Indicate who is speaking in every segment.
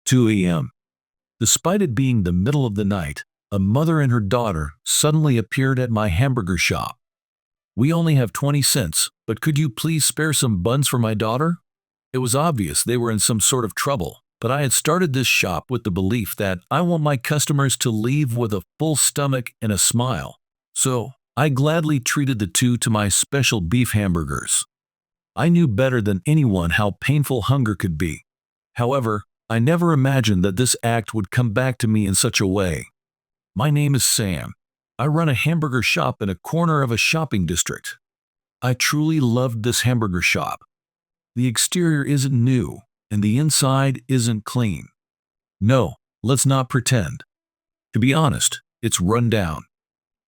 Speaker 1: 2 a.m. Despite it being the middle of the night, a mother and her daughter suddenly appeared at my hamburger shop. "We only have 20 cents, but could you please spare some buns for my daughter?" It was obvious they were in some sort of trouble, but I had started this shop with the belief that I want my customers to leave with a full stomach and a smile. So, I gladly treated the two to my special beef hamburgers. I knew better than anyone how painful hunger could be. However, I never imagined that this act would come back to me in such a way. My name is Sam. I run a hamburger shop in a corner of a shopping district. I truly loved this hamburger shop. The exterior isn't new, and the inside isn't clean. No, let's not pretend. To be honest, it's run down.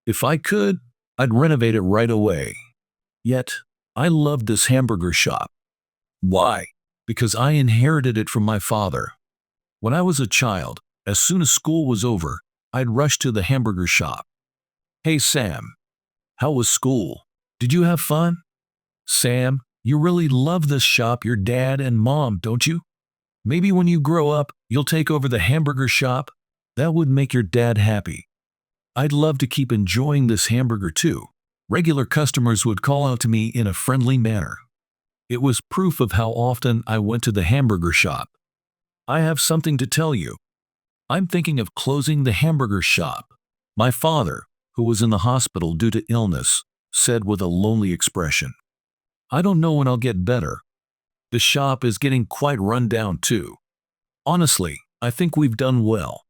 Speaker 1: If I could, I'd renovate it right away. Yet, I loved this hamburger shop. Why? Because I inherited it from my father. When I was a child, as soon as school was over, I'd rush to the hamburger shop. "Hey Sam, how was school? Did you have fun?" "Sam, you really love this shop, your dad and mom, don't you? Maybe when you grow up, you'll take over the hamburger shop? That would make your dad happy." I'd love to keep enjoying this hamburger too. Regular customers would call out to me in a friendly manner. It was proof of how often I went to the hamburger shop. I have something to tell you. I'm thinking of closing the hamburger shop. My father, who was in the hospital due to illness, said with a lonely expression. "I don't know when I'll get better." The shop is getting quite run down too. Honestly, I think we've done well.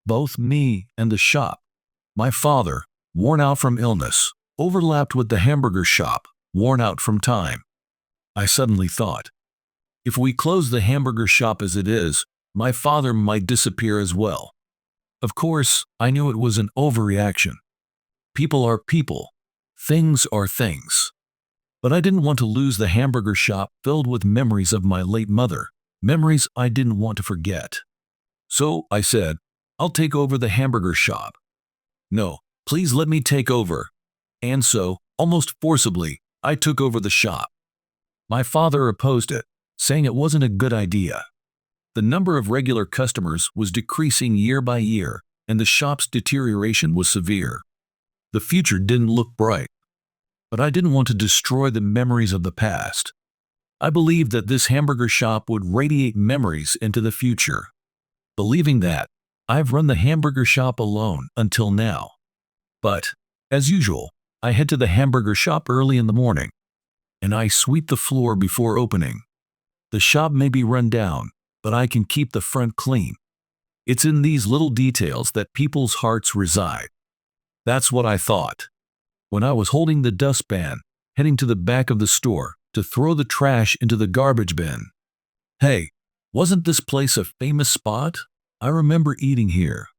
Speaker 1: Both me and the shop. My father, worn out from illness, overlapped with the hamburger shop, worn out from time. I suddenly thought, if we close the hamburger shop as it is, my father might disappear as well. Of course, I knew it was an overreaction. People are people. Things are things. But I didn't want to lose the hamburger shop filled with memories of my late mother, memories I didn't want to forget. So I said, "I'll take over the hamburger shop." "No, please let me take over." And so, almost forcibly, I took over the shop. My father opposed it, saying it wasn't a good idea. The number of regular customers was decreasing year by year, and the shop's deterioration was severe. The future didn't look bright. But I didn't want to destroy the memories of the past. I believed that this hamburger shop would radiate memories into the future. Believing that, I've run the hamburger shop alone until now. But, as usual, I head to the hamburger shop early in the morning, and I sweep the floor before opening. The shop may be run down, but I can keep the front clean. It's in these little details that people's hearts reside. That's what I thought. When I was holding the dustpan, heading to the back of the store to throw the trash into the garbage bin. Hey, wasn't this place a famous spot? I remember eating here.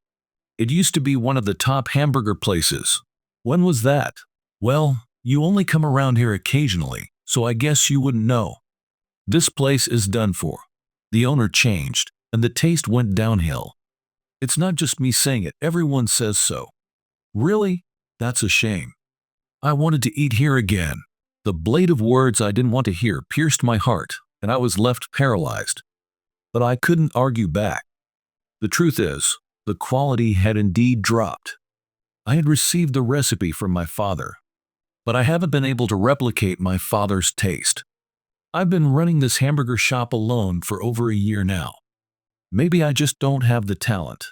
Speaker 1: It used to be one of the top hamburger places. When was that? Well, you only come around here occasionally, so I guess you wouldn't know. This place is done for. The owner changed, and the taste went downhill. It's not just me saying it, everyone says so. Really? That's a shame. I wanted to eat here again. The blade of words I didn't want to hear pierced my heart, and I was left paralyzed. But I couldn't argue back. The truth is, the quality had indeed dropped. I had received the recipe from my father, but I haven't been able to replicate my father's taste. I've been running this hamburger shop alone for over a year now. Maybe I just don't have the talent.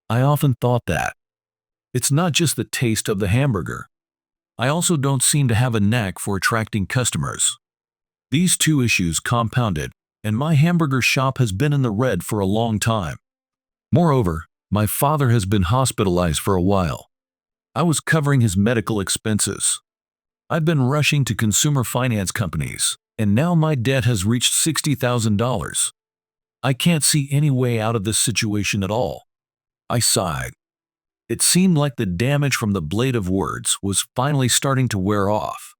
Speaker 1: I often thought that. It's not just the taste of the hamburger. I also don't seem to have a knack for attracting customers. These two issues compounded, and my hamburger shop has been in the red for a long time. Moreover, my father has been hospitalized for a while. I was covering his medical expenses. I've been rushing to consumer finance companies, and now my debt has reached $60,000. I can't see any way out of this situation at all. I sighed. It seemed like the damage from the blade of words was finally starting to wear off.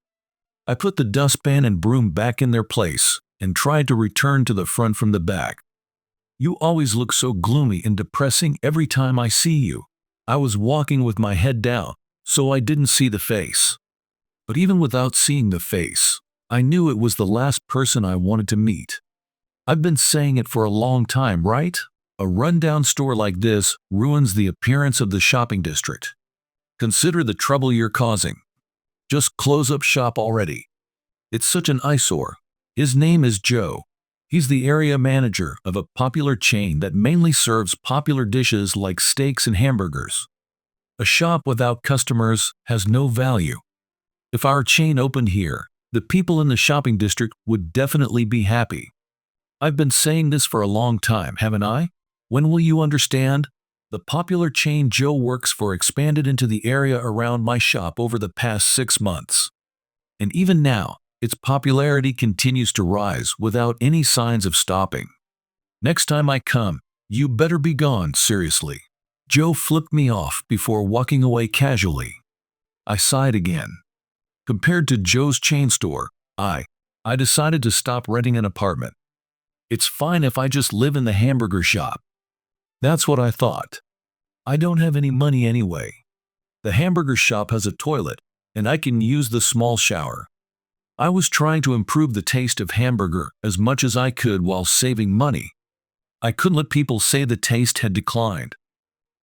Speaker 1: I put the dustpan and broom back in their place and tried to return to the front from the back. You always look so gloomy and depressing every time I see you. I was walking with my head down, so I didn't see the face. But even without seeing the face, I knew it was the last person I wanted to meet. I've been saying it for a long time, right? A rundown store like this ruins the appearance of the shopping district. Consider the trouble you're causing. Just close up shop already. It's such an eyesore. His name is Joe. He's the area manager of a popular chain that mainly serves popular dishes like steaks and hamburgers. A shop without customers has no value. If our chain opened here, the people in the shopping district would definitely be happy. I've been saying this for a long time, haven't I? When will you understand? The popular chain Joe works for expanded into the area around my shop over the past 6 months. And even now, its popularity continues to rise without any signs of stopping. Next time I come, you better be gone, seriously. Joe flipped me off before walking away casually. I sighed again. Compared to Joe's chain store, I decided to stop renting an apartment. It's fine if I just live in the hamburger shop. That's what I thought. I don't have any money anyway. The hamburger shop has a toilet, and I can use the small shower. I was trying to improve the taste of hamburger as much as I could while saving money. I couldn't let people say the taste had declined.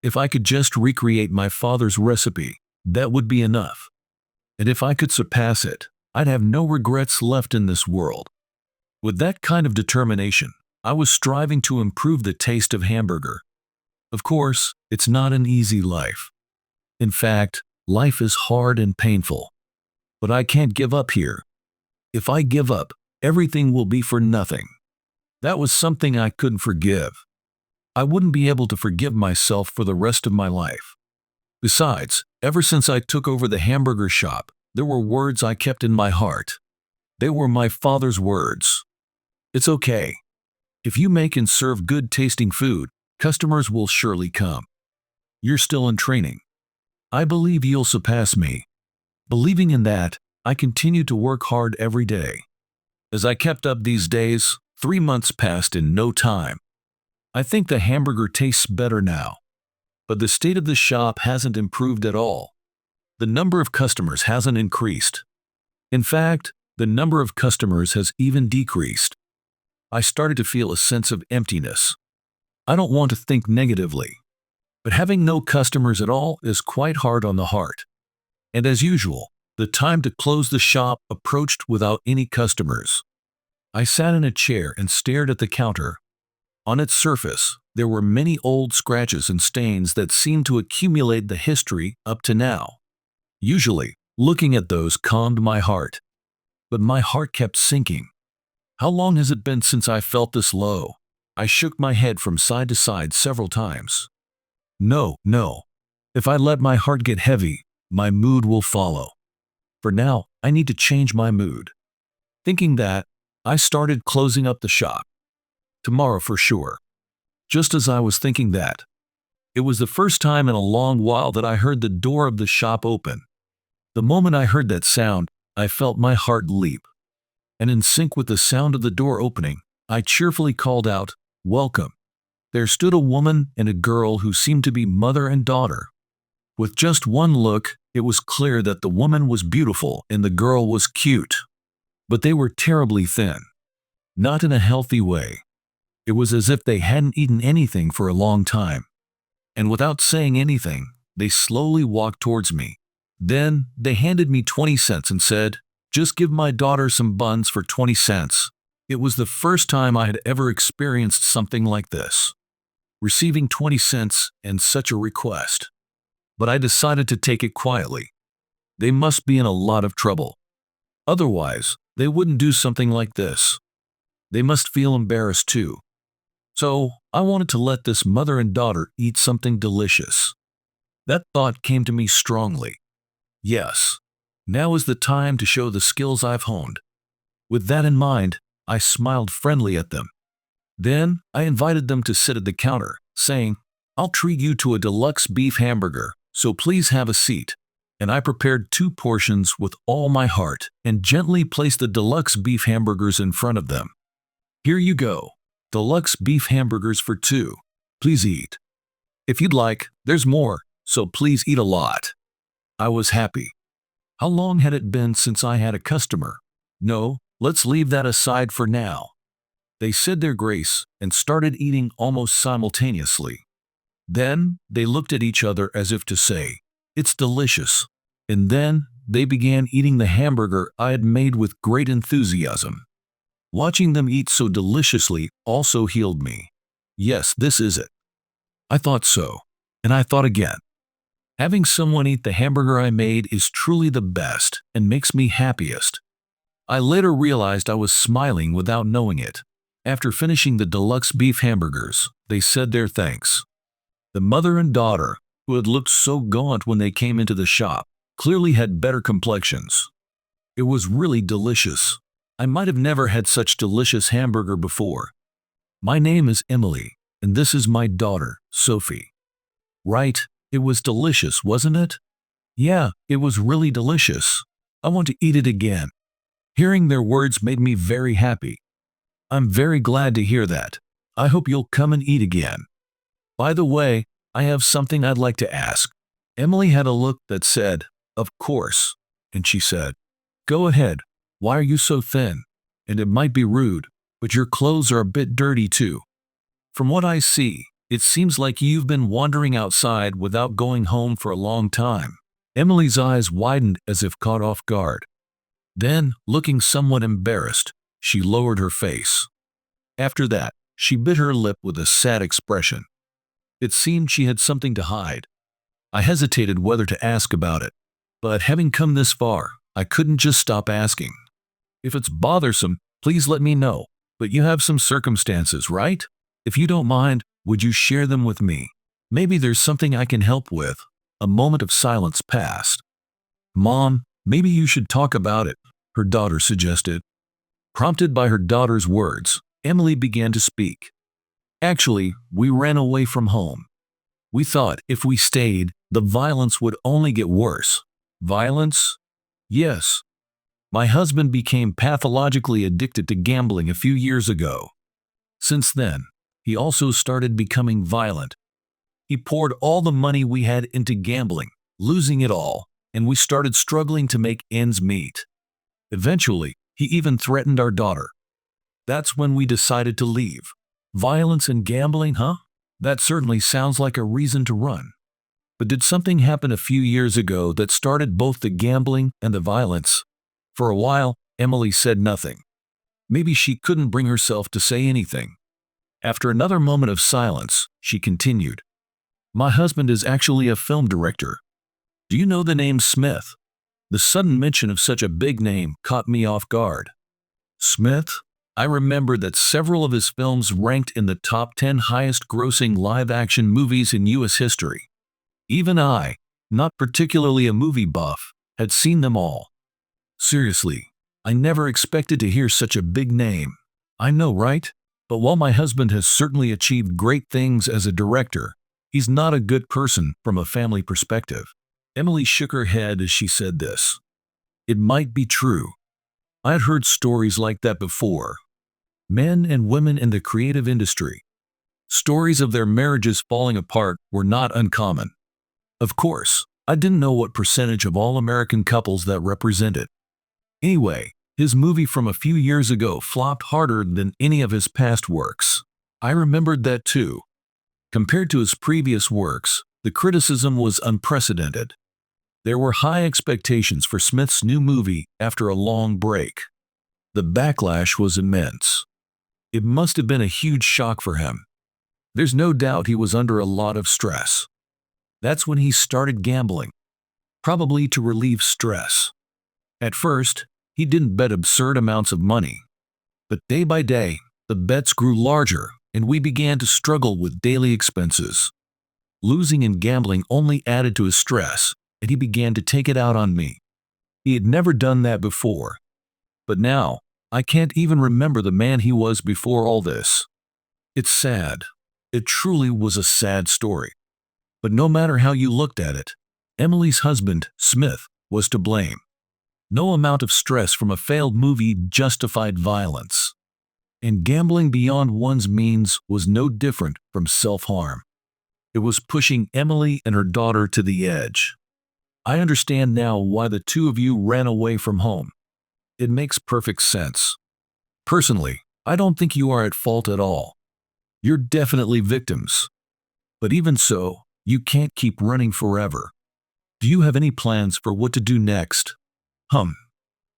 Speaker 1: If I could just recreate my father's recipe, that would be enough. And if I could surpass it, I'd have no regrets left in this world. With that kind of determination, I was striving to improve the taste of hamburger. Of course, it's not an easy life. In fact, life is hard and painful. But I can't give up here. If I give up, everything will be for nothing. That was something I couldn't forgive. I wouldn't be able to forgive myself for the rest of my life. Besides, ever since I took over the hamburger shop, there were words I kept in my heart. They were my father's words. It's okay. If you make and serve good-tasting food, customers will surely come. You're still in training. I believe you'll surpass me. Believing in that, I continued to work hard every day. As I kept up these days, 3 months passed in no time. I think the hamburger tastes better now. But the state of the shop hasn't improved at all. The number of customers hasn't increased. In fact, the number of customers has even decreased. I started to feel a sense of emptiness. I don't want to think negatively, but having no customers at all is quite hard on the heart. And as usual, the time to close the shop approached without any customers. I sat in a chair and stared at the counter. On its surface, there were many old scratches and stains that seemed to accumulate the history up to now. Usually, looking at those calmed my heart. But my heart kept sinking. How long has it been since I felt this low? I shook my head from side to side several times. No. If I let my heart get heavy, my mood will follow. For now, I need to change my mood. Thinking that, I started closing up the shop. Tomorrow for sure. Just as I was thinking that, it was the first time in a long while that I heard the door of the shop open. The moment I heard that sound, I felt my heart leap. And in sync with the sound of the door opening, I cheerfully called out, "Welcome." There stood a woman and a girl who seemed to be mother and daughter. With just one look, it was clear that the woman was beautiful and the girl was cute. But they were terribly thin. Not in a healthy way. It was as if they hadn't eaten anything for a long time. And without saying anything, they slowly walked towards me. Then, they handed me 20 cents and said, "Just give my daughter some buns for 20 cents. It was the first time I had ever experienced something like this. Receiving 20 cents and such a request. But I decided to take it quietly. They must be in a lot of trouble. Otherwise, they wouldn't do something like this. They must feel embarrassed too. So, I wanted to let this mother and daughter eat something delicious. That thought came to me strongly. Yes, now is the time to show the skills I've honed. With that in mind, I smiled friendly at them. Then, I invited them to sit at the counter, saying, "I'll treat you to a deluxe beef hamburger, so please have a seat." And I prepared 2 portions with all my heart and gently placed the deluxe beef hamburgers in front of them. "Here you go. Deluxe beef hamburgers for 2. Please eat. If you'd like, there's more, so please eat a lot." I was happy. How long had it been since I had a customer? No, let's leave that aside for now. They said their grace and started eating almost simultaneously. Then they looked at each other as if to say, "It's delicious." And then they began eating the hamburger I had made with great enthusiasm. Watching them eat so deliciously also healed me. Yes, this is it. I thought so. And I thought again. Having someone eat the hamburger I made is truly the best and makes me happiest. I later realized I was smiling without knowing it. After finishing the deluxe beef hamburgers, they said their thanks. The mother and daughter, who had looked so gaunt when they came into the shop, clearly had better complexions. It was really delicious. I might have never had such delicious hamburger before. My name is Emily, and this is my daughter, Sophie. Right, it was delicious, wasn't it? Yeah, it was really delicious. I want to eat it again. Hearing their words made me very happy. I'm very glad to hear that. I hope you'll come and eat again. By the way, I have something I'd like to ask. Emily had a look that said, "Of course," and she said, "Go ahead. Why are you so thin? And it might be rude, but your clothes are a bit dirty too. From what I see, it seems like you've been wandering outside without going home for a long time." Emily's eyes widened as if caught off guard. Then, looking somewhat embarrassed, she lowered her face. After that, she bit her lip with a sad expression. It seemed she had something to hide. I hesitated whether to ask about it, but having come this far, I couldn't just stop asking. If it's bothersome, please let me know, but you have some circumstances, right? If you don't mind, would you share them with me? Maybe there's something I can help with. A moment of silence passed. Mom, maybe you should talk about it, her daughter suggested. Prompted by her daughter's words, Emily began to speak. Actually, we ran away from home. We thought if we stayed, the violence would only get worse. Violence? Yes. My husband became pathologically addicted to gambling a few years ago. Since then, he also started becoming violent. He poured all the money we had into gambling, losing it all, and we started struggling to make ends meet. Eventually, he even threatened our daughter. That's when we decided to leave. Violence and gambling, huh? That certainly sounds like a reason to run. But did something happen a few years ago that started both the gambling and the violence? For a while, Emily said nothing. Maybe she couldn't bring herself to say anything. After another moment of silence, she continued. My husband is actually a film director. Do you know the name Smith? The sudden mention of such a big name caught me off guard. Smith? I remembered that several of his films ranked in the top 10 highest-grossing live-action movies in U.S. history. Even I, not particularly a movie buff, had seen them all. Seriously, I never expected to hear such a big name. I know, right? But while my husband has certainly achieved great things as a director, he's not a good person from a family perspective. Emily shook her head as she said this. It might be true. I had heard stories like that before. Men and women in the creative industry. Stories of their marriages falling apart were not uncommon. Of course, I didn't know what percentage of all American couples that represented. Anyway, his movie from a few years ago flopped harder than any of his past works. I remembered that too. Compared to his previous works, the criticism was unprecedented. There were high expectations for Smith's new movie after a long break. The backlash was immense. It must have been a huge shock for him. There's no doubt he was under a lot of stress. That's when he started gambling, probably to relieve stress. At first, he didn't bet absurd amounts of money. But day by day, the bets grew larger, and we began to struggle with daily expenses. Losing in gambling only added to his stress, and he began to take it out on me. He had never done that before. But now, I can't even remember the man he was before all this. It's sad. It truly was a sad story. But no matter how you looked at it, Emily's husband, Smith, was to blame. No amount of stress from a failed movie justified violence. And gambling beyond one's means was no different from self-harm. It was pushing Emily and her daughter to the edge. I understand now why the two of you ran away from home. It makes perfect sense. Personally, I don't think you are at fault at all. You're definitely victims. But even so, you can't keep running forever. Do you have any plans for what to do next? Hum.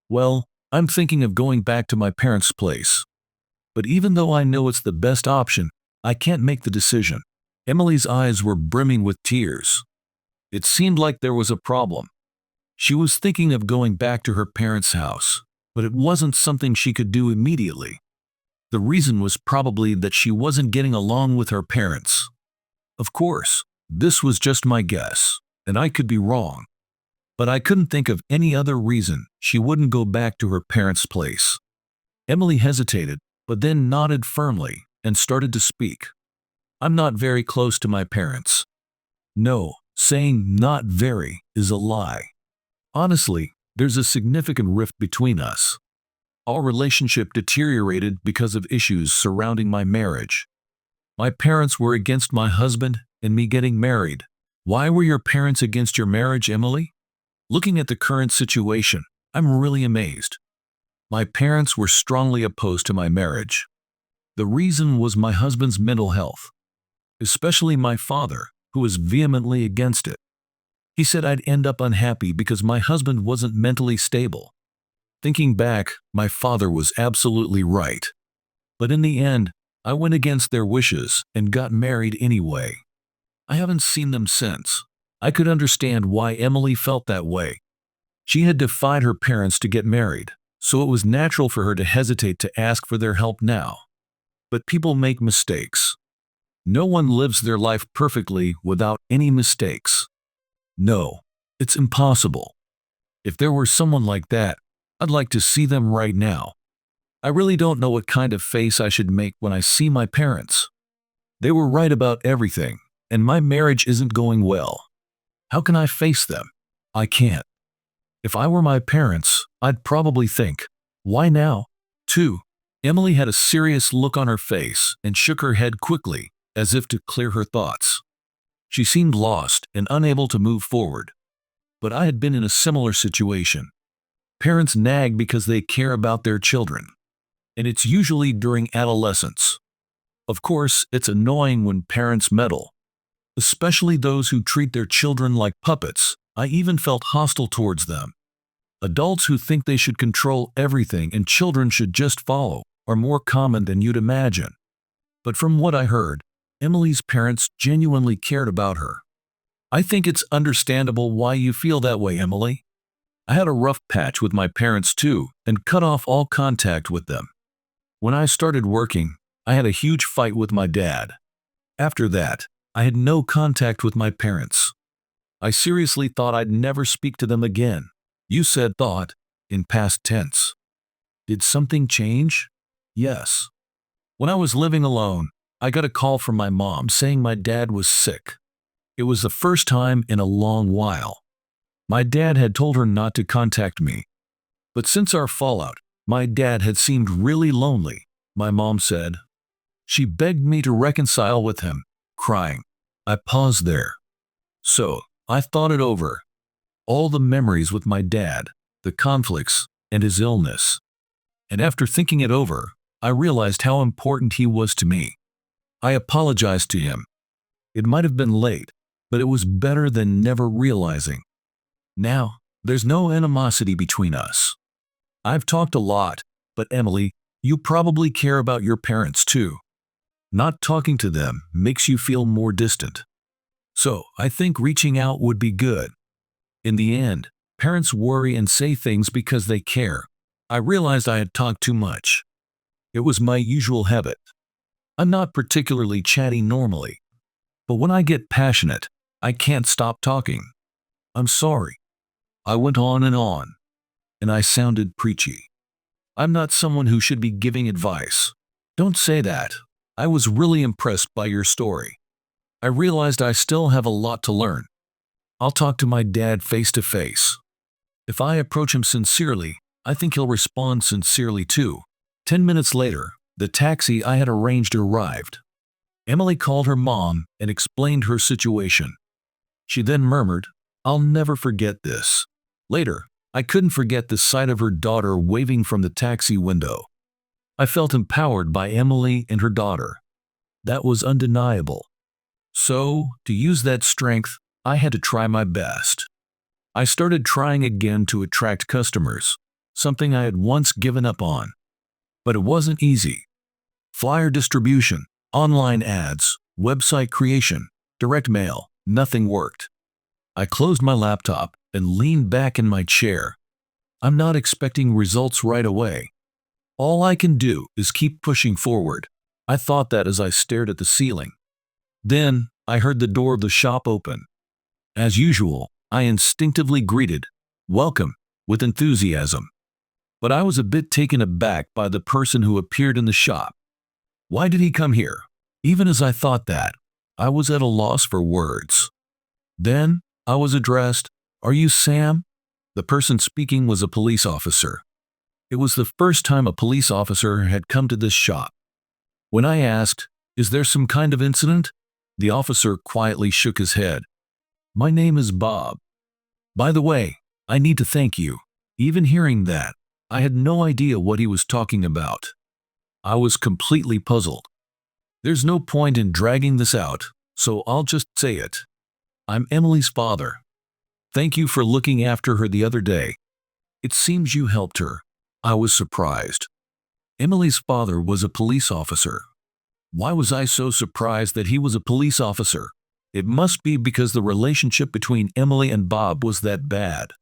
Speaker 1: Well, I'm thinking of going back to my parents' place. But even though I know it's the best option, I can't make the decision. Emily's eyes were brimming with tears. It seemed like there was a problem. She was thinking of going back to her parents' house, but it wasn't something she could do immediately. The reason was probably that she wasn't getting along with her parents. Of course, this was just my guess, and I could be wrong. But I couldn't think of any other reason she wouldn't go back to her parents' place. Emily hesitated, but then nodded firmly and started to speak. I'm not very close to my parents. No, saying not very is a lie. Honestly, there's a significant rift between us. Our relationship deteriorated because of issues surrounding my marriage. My parents were against my husband and me getting married. Why were your parents against your marriage, Emily? Looking at the current situation, I'm really amazed. My parents were strongly opposed to my marriage. The reason was my husband's mental health, especially my father, who was vehemently against it. He said I'd end up unhappy because my husband wasn't mentally stable. Thinking back, my father was absolutely right. But in the end, I went against their wishes and got married anyway. I haven't seen them since. I could understand why Emily felt that way. She had defied her parents to get married, so it was natural for her to hesitate to ask for their help now. But people make mistakes. No one lives their life perfectly without any mistakes. No, it's impossible. If there were someone like that, I'd like to see them right now. I really don't know what kind of face I should make when I see my parents. They were right about everything, and my marriage isn't going well. How can I face them? I can't. If I were my parents, I'd probably think, why now? 2. Emily had a serious look on her face and shook her head quickly, as if to clear her thoughts. She seemed lost and unable to move forward. But I had been in a similar situation. Parents nag because they care about their children, and it's usually during adolescence. Of course, it's annoying when parents meddle, especially those who treat their children like puppets. I even felt hostile towards them. Adults who think they should control everything and children should just follow are more common than you'd imagine. But from what I heard, Emily's parents genuinely cared about her. I think it's understandable why you feel that way, Emily. I had a rough patch with my parents too and cut off all contact with them. When I started working, I had a huge fight with my dad. After that, I had no contact with my parents. I seriously thought I'd never speak to them again. You said thought, in past tense. Did something change? Yes. When I was living alone, I got a call from my mom saying my dad was sick. It was the first time in a long while. My dad had told her not to contact me. But since our fallout, my dad had seemed really lonely, my mom said. She begged me to reconcile with him, crying. I paused there. So, I thought it over. All the memories with my dad, the conflicts, and his illness. And after thinking it over, I realized how important he was to me. I apologized to him. It might have been late, but it was better than never realizing. Now, there's no animosity between us. I've talked a lot, but Emily, you probably care about your parents too. Not talking to them makes you feel more distant. So, I think reaching out would be good. In the end, parents worry and say things because they care. I realized I had talked too much. It was my usual habit. I'm not particularly chatty normally, but when I get passionate, I can't stop talking. I'm sorry. I went on, and I sounded preachy. I'm not someone who should be giving advice. Don't say that. I was really impressed by your story. I realized I still have a lot to learn. I'll talk to my dad face to face. If I approach him sincerely, I think he'll respond sincerely too. 10 minutes later, the taxi I had arranged arrived. Emily called her mom and explained her situation. She then murmured, I'll never forget this. Later, I couldn't forget the sight of her daughter waving from the taxi window. I felt empowered by Emily and her daughter. That was undeniable. So, to use that strength, I had to try my best. I started trying again to attract customers, something I had once given up on. But it wasn't easy. Flyer distribution, online ads, website creation, direct mail, nothing worked. I closed my laptop and leaned back in my chair. I'm not expecting results right away. All I can do is keep pushing forward. I thought that as I stared at the ceiling. Then, I heard the door of the shop open. As usual, I instinctively greeted, "Welcome," with enthusiasm. But I was a bit taken aback by the person who appeared in the shop. Why did he come here? Even as I thought that, I was at a loss for words. Then, I was addressed, "Are you Sam?" The person speaking was a police officer. It was the first time a police officer had come to this shop. When I asked, "Is there some kind of incident?" the officer quietly shook his head. "My name is Bob. By the way, I need to thank you." Even hearing that, I had no idea what he was talking about. I was completely puzzled. There's no point in dragging this out, so I'll just say it. I'm Emily's father. Thank you for looking after her the other day. It seems you helped her. I was surprised. Emily's father was a police officer. Why was I so surprised that he was a police officer? It must be because the relationship between Emily and Bob was that bad.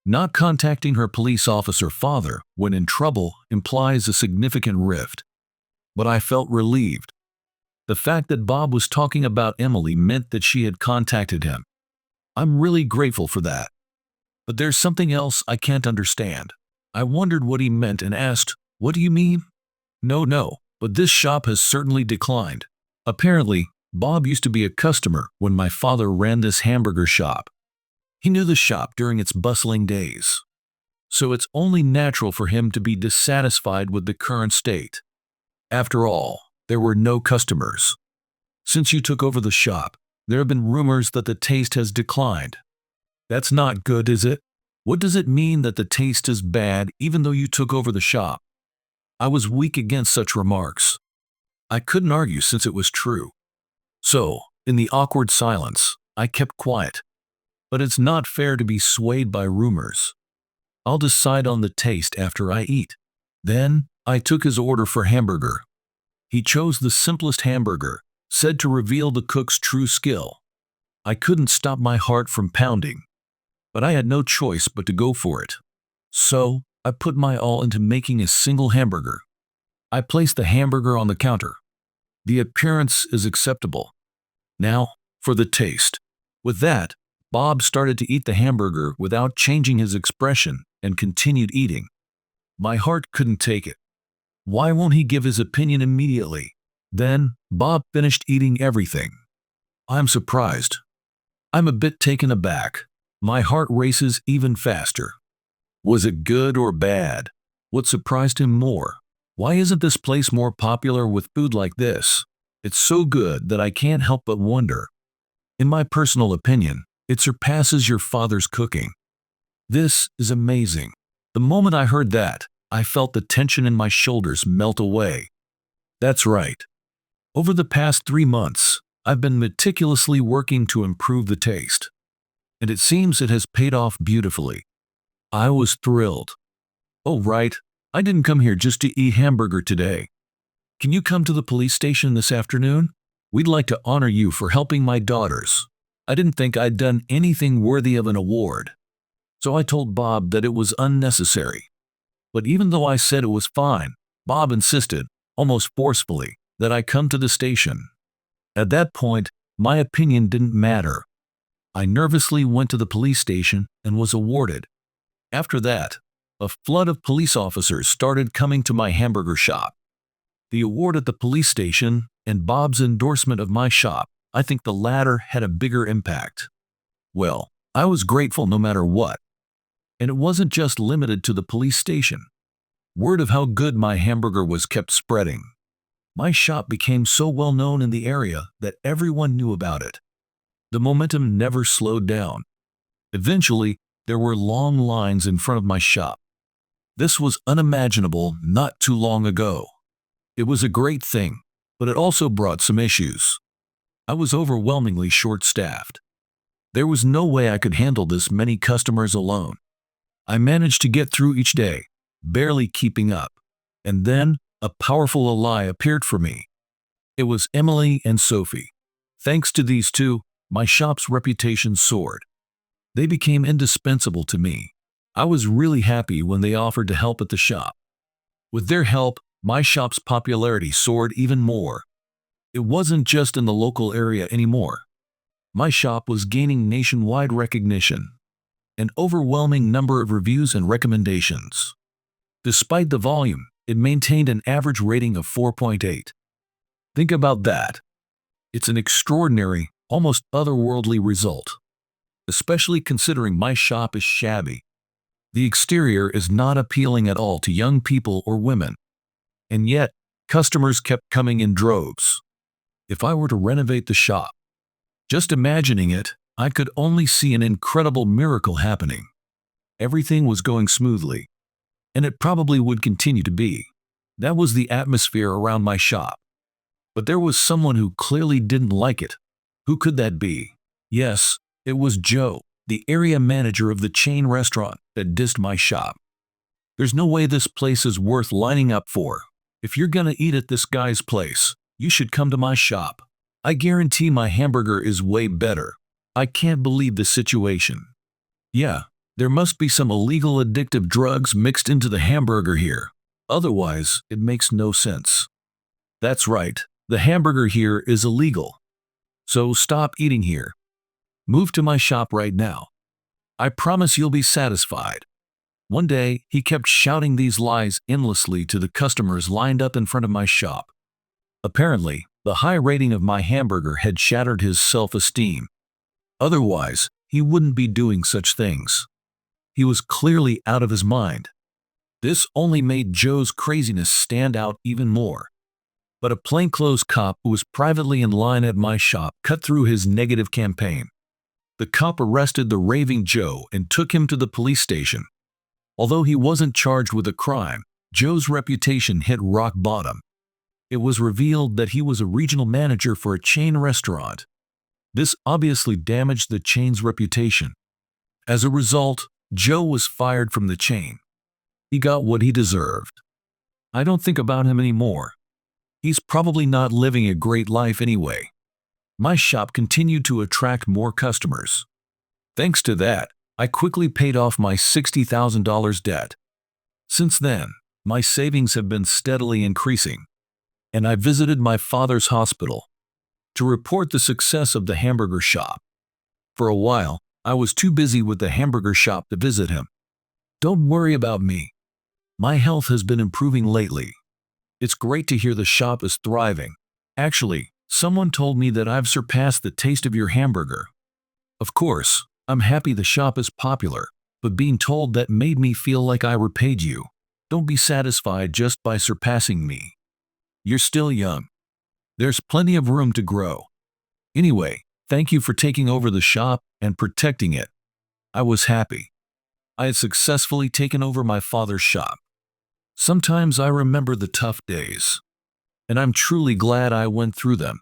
Speaker 1: Not contacting her police officer father when in trouble implies a significant rift. But I felt relieved. The fact that Bob was talking about Emily meant that she had contacted him. I'm really grateful for that. But there's something else I can't understand. I wondered what he meant and asked, "What do you mean?" No, but this shop has certainly declined. Apparently, Bob used to be a customer when my father ran this hamburger shop. He knew the shop during its bustling days. So it's only natural for him to be dissatisfied with the current state. After all, there were no customers. Since you took over the shop, there have been rumors that the taste has declined. That's not good, is it? What does it mean that the taste is bad even though you took over the shop? I was weak against such remarks. I couldn't argue since it was true. So, in the awkward silence, I kept quiet. But it's not fair to be swayed by rumors. I'll decide on the taste after I eat. Then, I took his order for hamburger. He chose the simplest hamburger, said to reveal the cook's true skill. I couldn't stop my heart from pounding. But I had no choice but to go for it. So, I put my all into making a single hamburger. I placed the hamburger on the counter. The appearance is acceptable. Now, for the taste. With that, Bob started to eat the hamburger without changing his expression and continued eating. My heart couldn't take it. Why won't he give his opinion immediately? Then, Bob finished eating everything. I'm surprised. I'm a bit taken aback. My heart races even faster. Was it good or bad? What surprised him more? Why isn't this place more popular with food like this? It's so good that I can't help but wonder. In my personal opinion, it surpasses your father's cooking. This is amazing. The moment I heard that, I felt the tension in my shoulders melt away. That's right. Over the past 3 months, I've been meticulously working to improve the taste. And it seems it has paid off beautifully. I was thrilled. Oh right, I didn't come here just to eat hamburger today. Can you come to the police station this afternoon? We'd like to honor you for helping my daughters. I didn't think I'd done anything worthy of an award. So I told Bob that it was unnecessary. But even though I said it was fine, Bob insisted, almost forcefully, that I come to the station. At that point, my opinion didn't matter. I nervously went to the police station and was awarded. After that, a flood of police officers started coming to my hamburger shop. The award at the police station and Bob's endorsement of my shop, I think the latter had a bigger impact. Well, I was grateful no matter what. And it wasn't just limited to the police station. Word of how good my hamburger was kept spreading. My shop became so well known in the area that everyone knew about it. The momentum never slowed down. Eventually, there were long lines in front of my shop. This was unimaginable not too long ago. It was a great thing, but it also brought some issues. I was overwhelmingly short-staffed. There was no way I could handle this many customers alone. I managed to get through each day, barely keeping up. And then, a powerful ally appeared for me. It was Emily and Sophie. Thanks to these two, my shop's reputation soared. They became indispensable to me. I was really happy when they offered to help at the shop. With their help, my shop's popularity soared even more. It wasn't just in the local area anymore. My shop was gaining nationwide recognition, an overwhelming number of reviews and recommendations. Despite the volume, it maintained an average rating of 4.8. Think about that. It's an extraordinary, almost otherworldly result, especially considering my shop is shabby. The exterior is not appealing at all to young people or women. And yet, customers kept coming in droves. If I were to renovate the shop, just imagining it, I could only see an incredible miracle happening. Everything was going smoothly, and it probably would continue to be. That was the atmosphere around my shop. But there was someone who clearly didn't like it. Who could that be? Yes, it was Joe, the area manager of the chain restaurant that dissed my shop. There's no way this place is worth lining up for. If you're gonna eat at this guy's place, you should come to my shop. I guarantee my hamburger is way better. I can't believe the situation. Yeah, there must be some illegal addictive drugs mixed into the hamburger here. Otherwise, it makes no sense. That's right, the hamburger here is illegal. So stop eating here. Move to my shop right now. I promise you'll be satisfied. One day, he kept shouting these lies endlessly to the customers lined up in front of my shop. Apparently, the high rating of my hamburger had shattered his self-esteem. Otherwise, he wouldn't be doing such things. He was clearly out of his mind. This only made Joe's craziness stand out even more. But a plainclothes cop who was privately in line at my shop cut through his negative campaign. The cop arrested the raving Joe and took him to the police station. Although he wasn't charged with a crime, Joe's reputation hit rock bottom. It was revealed that he was a regional manager for a chain restaurant. This obviously damaged the chain's reputation. As a result, Joe was fired from the chain. He got what he deserved. I don't think about him anymore. He's probably not living a great life anyway. My shop continued to attract more customers. Thanks to that, I quickly paid off my $60,000 debt. Since then, my savings have been steadily increasing, and I visited my father's hospital to report the success of the hamburger shop. For a while, I was too busy with the hamburger shop to visit him. Don't worry about me. My health has been improving lately. It's great to hear the shop is thriving. Actually, someone told me that I've surpassed the taste of your hamburger. Of course, I'm happy the shop is popular, but being told that made me feel like I repaid you. Don't be satisfied just by surpassing me. You're still young. There's plenty of room to grow. Anyway, thank you for taking over the shop and protecting it. I was happy. I had successfully taken over my father's shop. Sometimes I remember the tough days, and I'm truly glad I went through them.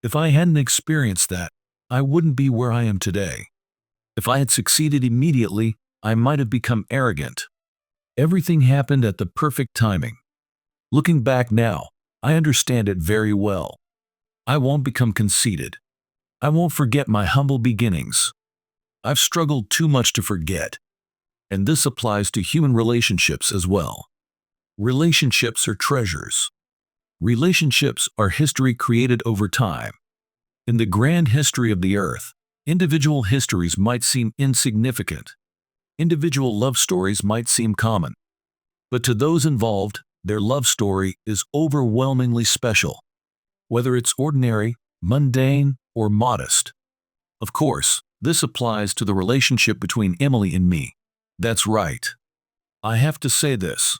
Speaker 1: If I hadn't experienced that, I wouldn't be where I am today. If I had succeeded immediately, I might have become arrogant. Everything happened at the perfect timing. Looking back now, I understand it very well. I won't become conceited. I won't forget my humble beginnings. I've struggled too much to forget. And this applies to human relationships as well. Relationships are treasures. Relationships are history created over time. In the grand history of the earth, individual histories might seem insignificant. Individual love stories might seem common. But to those involved, their love story is overwhelmingly special. Whether it's ordinary, mundane, or modest. Of course, this applies to the relationship between Emily and me. That's right. I have to say this.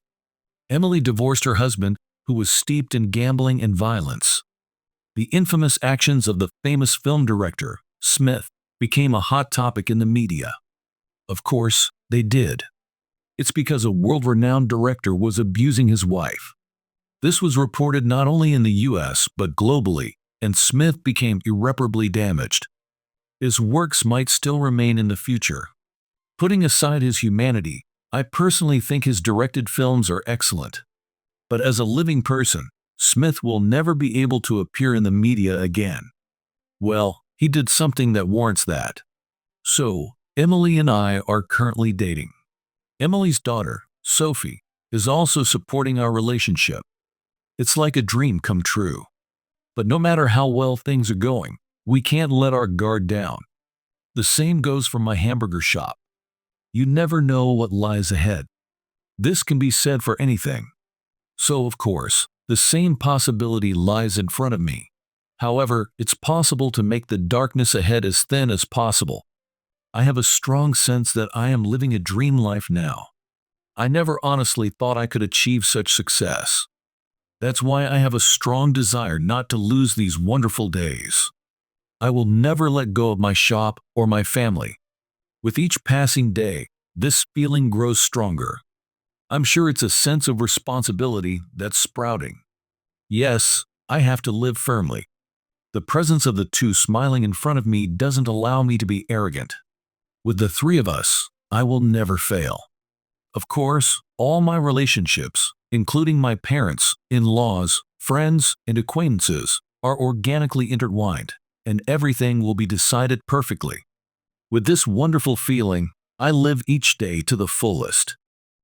Speaker 1: Emily divorced her husband, who was steeped in gambling and violence. The infamous actions of the famous film director, Smith, became a hot topic in the media. Of course, they did. It's because a world-renowned director was abusing his wife. This was reported not only in the US but globally, and Smith became irreparably damaged. His works might still remain in the future. Putting aside his humanity, I personally think his directed films are excellent. But as a living person, Smith will never be able to appear in the media again. Well, he did something that warrants that. So, Emily and I are currently dating. Emily's daughter, Sophie, is also supporting our relationship. It's like a dream come true. But no matter how well things are going, we can't let our guard down. The same goes for my hamburger shop. You never know what lies ahead. This can be said for anything. So, of course, the same possibility lies in front of me. However, it's possible to make the darkness ahead as thin as possible. I have a strong sense that I am living a dream life now. I never honestly thought I could achieve such success. That's why I have a strong desire not to lose these wonderful days. I will never let go of my shop or my family. With each passing day, this feeling grows stronger. I'm sure it's a sense of responsibility that's sprouting. Yes, I have to live firmly. The presence of the two smiling in front of me doesn't allow me to be arrogant. With the three of us, I will never fail. Of course, all my relationships, including my parents, in-laws, friends, and acquaintances, are organically intertwined, and everything will be decided perfectly. With this wonderful feeling, I live each day to the fullest.